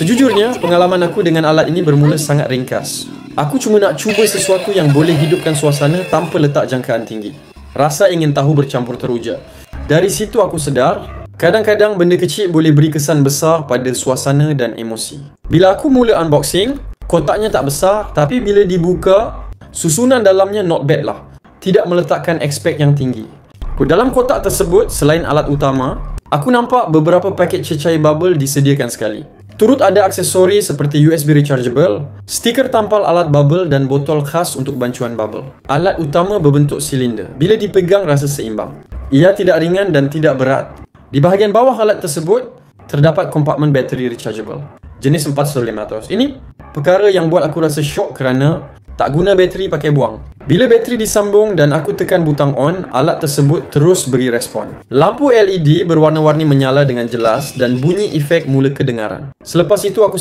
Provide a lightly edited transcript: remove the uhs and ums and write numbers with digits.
Sejujurnya, pengalaman aku dengan alat ini bermula sangat ringkas. Aku cuma nak cuba sesuatu yang boleh hidupkan suasana tanpa letak jangkaan tinggi. Rasa ingin tahu bercampur teruja. Dari situ aku sedar, kadang-kadang benda kecil boleh beri kesan besar pada suasana dan emosi. Bila aku mula unboxing, kotaknya tak besar, tapi bila dibuka, susunan dalamnya not bad lah. Tidak meletakkan expect yang tinggi. Dalam kotak tersebut, selain alat utama, aku nampak beberapa paket cecair bubble disediakan sekali. Turut ada aksesori seperti USB rechargeable, stiker tampal alat bubble dan botol khas untuk bancuan bubble. Alat utama berbentuk silinder. Bila dipegang rasa seimbang. Ia tidak ringan dan tidak berat. Di bahagian bawah alat tersebut, terdapat kompartmen bateri rechargeable. Jenis 400-500. Ini perkara yang buat aku rasa syok kerana tak guna bateri pakai buang. Bila bateri disambung dan aku tekan butang on, alat tersebut terus beri respon. Lampu LED berwarna-warni menyala dengan jelas dan bunyi efek mula kedengaran. Selepas itu aku